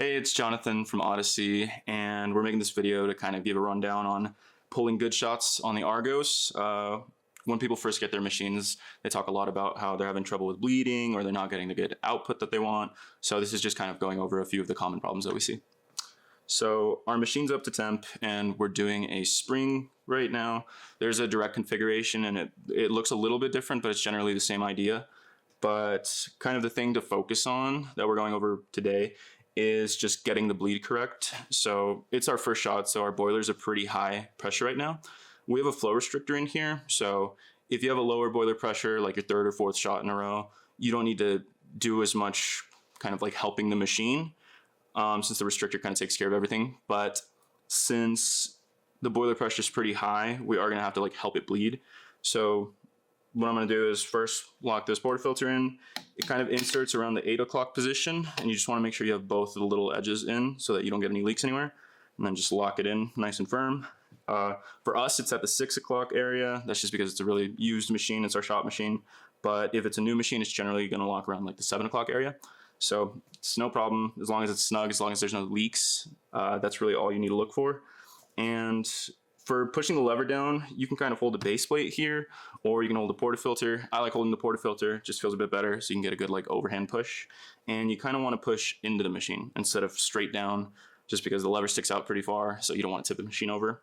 Hey, it's Jonathan from Odyssey, and we're making this video to kind of give a rundown on pulling good shots on the Argos. When people first get their machines, they talk a lot about how they're having trouble with bleeding or they're not getting the good output that they want. So this is just kind of going over a few of the common problems that we see. So our machine's up to temp and we're doing a spring right now. There's a direct configuration and it looks a little bit different, but it's generally the same idea. But kind of the thing to focus on that we're going over today is just getting the bleed correct. So it's our first shot, so our boilers are pretty high pressure right now. We have a flow restrictor in here, so if you have a lower boiler pressure, like your third or fourth shot in a row, you don't need to do as much kind of like helping the machine, since the restrictor kind of takes care of everything. But since the boiler pressure is pretty high, we are gonna have to like help it bleed. So what I'm gonna do is first lock this portafilter in. It kind of inserts around the 8 o'clock position, and you just wanna make sure you have both of the little edges in so that you don't get any leaks anywhere. And then just lock it in nice and firm. For us, it's at the 6 o'clock area. That's just because it's a really used machine, it's our shop machine. But if it's a new machine, it's generally gonna lock around like the 7 o'clock area. So it's no problem, as long as it's snug, as long as there's no leaks. That's really all you need to look for. And for pushing the lever down, you can kind of hold the base plate here, or you can hold the portafilter. I like holding the portafilter, just feels a bit better, so you can get a good like overhand push. And you kind of want to push into the machine instead of straight down, just because the lever sticks out pretty far, so you don't want to tip the machine over.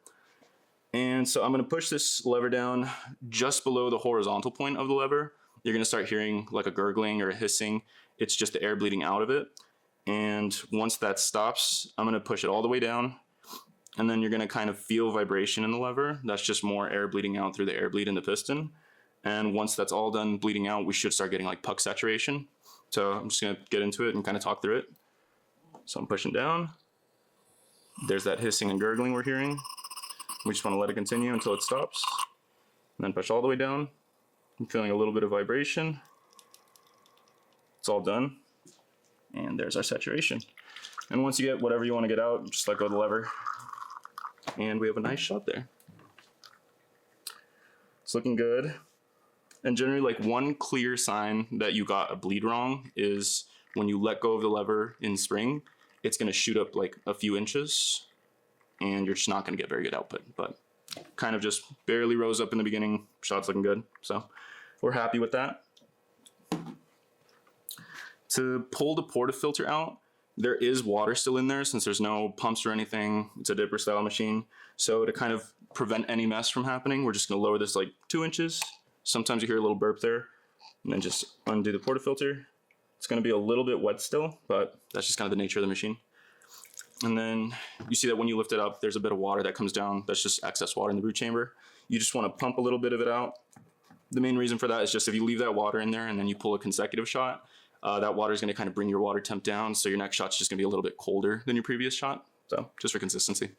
And so I'm going to push this lever down just below the horizontal point of the lever. You're going to start hearing like a gurgling or a hissing. It's just the air bleeding out of it. And once that stops, I'm going to push it all the way down. And then you're going to kind of feel vibration in the lever. That's just more air bleeding out through the air bleed in the piston. And once that's all done bleeding out, we should start getting like puck saturation. So I'm just going to get into it and kind of talk through it. So I'm pushing down. There's that hissing and gurgling we're hearing. We just want to let it continue until it stops. And then push all the way down. I'm feeling a little bit of vibration. It's all done. And there's our saturation. And once you get whatever you want to get out, just let go of the lever. And we have a nice shot there. It's looking good. And generally, like one clear sign that you got a bleed wrong is when you let go of the lever in spring, it's going to shoot up like a few inches and you're just not going to get very good output. But kind of just barely rose up in the beginning. Shot's looking good. So we're happy with that. To pull the portafilter out, there is water still in there since there's no pumps or anything. It's a dipper style machine. So to kind of prevent any mess from happening, we're just gonna lower this like 2 inches. Sometimes you hear a little burp there, and then just undo the portafilter. It's gonna be a little bit wet still, but that's just kind of the nature of the machine. And then you see that when you lift it up, there's a bit of water that comes down. That's just excess water in the brew chamber. You just wanna pump a little bit of it out. The main reason for that is just if you leave that water in there and then you pull a consecutive shot, that water is going to kind of bring your water temp down, so your next shot's just going to be a little bit colder than your previous shot. So just for consistency.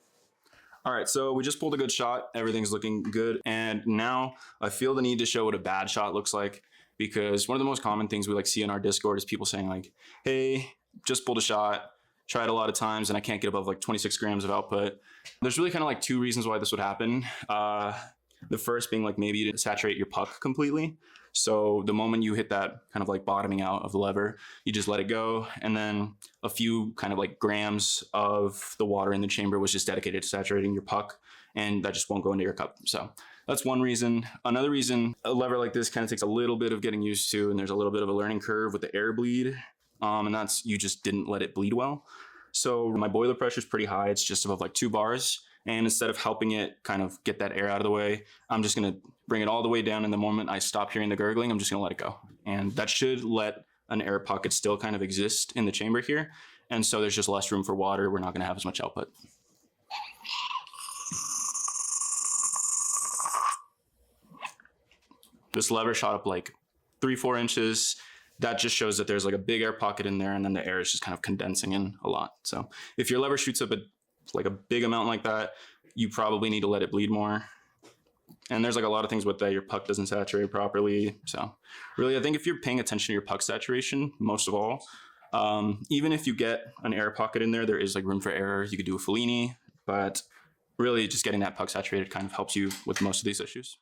All right, so we just pulled a good shot. Everything's looking good. And now I feel the need to show what a bad shot looks like, because one of the most common things we like see in our Discord is people saying like, hey, just pulled a shot, tried a lot of times, and I can't get above like 26 grams of output. There's really kind of like two reasons why this would happen. The first being like maybe you didn't saturate your puck completely. So the moment you hit that kind of like bottoming out of the lever, you just let it go. And then a few kind of like grams of the water in the chamber was just dedicated to saturating your puck, and that just won't go into your cup. So that's one reason. Another reason, a lever like this kind of takes a little bit of getting used to, and there's a little bit of a learning curve with the air bleed. And that's, you just didn't let it bleed well. So my boiler pressure is pretty high. It's just above like 2 bars. And instead of helping it kind of get that air out of the way, I'm just going to bring it all the way down. And the moment I stop hearing the gurgling, I'm just going to let it go. And that should let an air pocket still kind of exist in the chamber here. And so there's just less room for water. We're not going to have as much output. This lever shot up like 3-4 inches. That just shows that there's like a big air pocket in there, and then the air is just kind of condensing in a lot. So if your lever shoots up like a big amount like that, you probably need to let it bleed more. And there's like a lot of things with that. Your puck doesn't saturate properly. So really, I think if you're paying attention to your puck saturation, most of all, even if you get an air pocket in there, there is like room for error. You could do a Fellini, but really just getting that puck saturated kind of helps you with most of these issues.